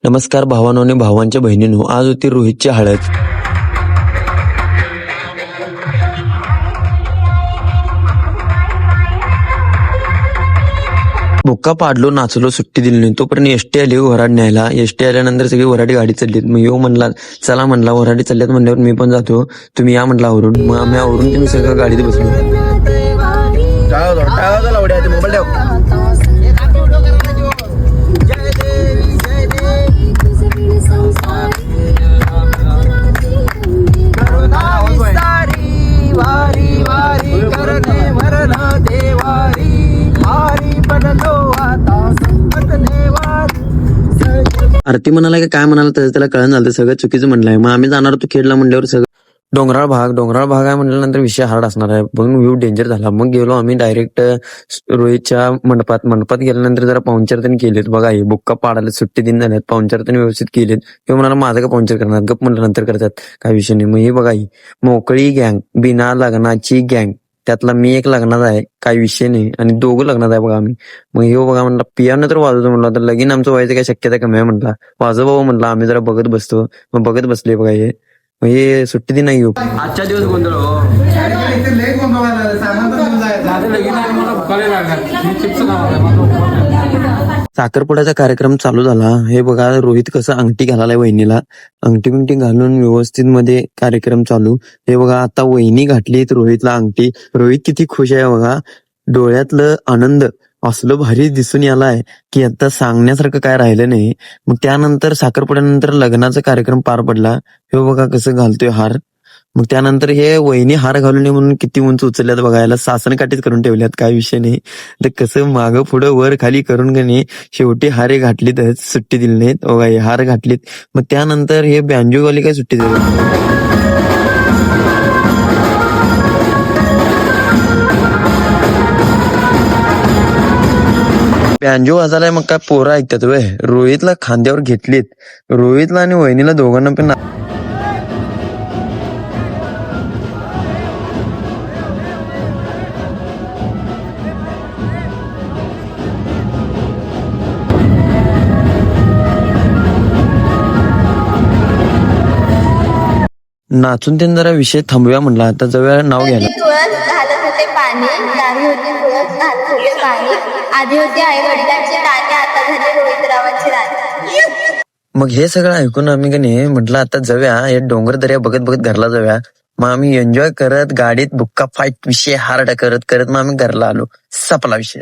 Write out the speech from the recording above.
नमस्कार भावांनो आणि भावांच्या बहिणींनो, आज होती रोहितची हळद. बुक्का पाडलो, नाचलो, सुट्टी दिली नाही. तोपर्यंत एसटी आली वराड न्यायला. एसटी आल्यानंतर सगळी वराडी गाडी चाललीत. मग येऊ म्हणला, चला म्हणला वराडी चालल्यात म्हणल्यावर मी पण जातो, तुम्ही या म्हणला आवरून. मग आम्ही आवरून तुम्ही सगळं गाडीत बसलो. आरती म्हणाला की काय म्हणाला त्याला कळण झालं, सगळं चुकीचं म्हणलंय. मग आम्ही जाणार होतो खेडला म्हणल्यावर सगळं डोंगराळ भाग आहे म्हणल्यानंतर विषय हार्ड असणार आहे. पण व्ह्यू डेंजर झाला. मग गेलो आम्ही डायरेक्ट रोहितच्या मंडपात गेल्यानंतर जरा पाहुणचार त्यांनी केलेत. बघा हे बुक्का पाडायला सुट्टी दिन झाल्यात, पाहुणचार त्यांनी व्यवस्थित केलेत. ते म्हणाला माझं का पाहुणचार करणार, गप म्हणलं नंतर करतात, काय विषय नाही. मग हे बघा ही मोकळी गँग, बिना लग्नाची गँग, त्यातला मी एक लग्नात आहे, काही विषय नाही, आणि दोघं लग्नात आहे बघा आम्ही. मग हे बघा म्हणला पियानो तर वाजवतो म्हणला, तर लगीन आमचं व्हायचं काय शक्यता कमी आहे म्हणला. वाजव बाबा म्हणला, आम्ही जरा बघत बसतो. मग बघत बसले बघा हे. मग हे सुट्टी दिन नाही. आजच्या दिवस गोंधळ साखरपुड्याचा कार्यक्रम चालू झाला. हे बघा रोहित कसं अंगठी घालायला वहिनीला, अंगठी बिंगठी घालून व्यवस्थित मध्ये कार्यक्रम चालू. हे बघा आता वहिनी घातलीत रोहितला अंगठी. रोहित किती खुश आहे बघा, डोळ्यातलं आनंद असलं भारी दिसून यालाय की आता सांगण्यासारखं काय राहिलं नाही. मग त्यानंतर साखरपुड्यानंतर लग्नाचा कार्यक्रम पार पडला. हे बघा कसं घालतोय हार. मग त्यानंतर हे वहिनी हार घालून नये म्हणून किती उंच उचलल्यात बघायला, सासन काठीच करून ठेवल्यात, काय विषय नाही. तर कसं मागं पुढं वर खाली करून गणे शेवटी हारे घातलीत, सुट्टी दिली नाहीत बघा, हे हार घातलीत. मग त्यानंतर हे बँजोवाली काय सुट्टी दिली. बँजो वाजायला मग काय पोरं ऐकतात वे. रोहितला खांद्यावर घेतलीत, रोहितला आणि वहिनीला दोघांना पण नाचून त्यांनी जरा विषय थांबूया म्हणला. आता जवळ नाव घ्यायला तुळस घालत होते पाणी, गावी होती तुळस घालत होते पाणी, आधी होते आई वडिलांची नाणी, आता झाले रोहितरावांची राणी. मग हे सगळं ऐकून आम्ही कणी म्हटलं आता जाऊया, हे डोंगर दर्या बघत बघत घरला जाऊया. मग आम्ही एन्जॉय करत गाडीत बुक्का फाईट विषय हार्ड करत मग आम्ही घरला आलो. सपला विषय.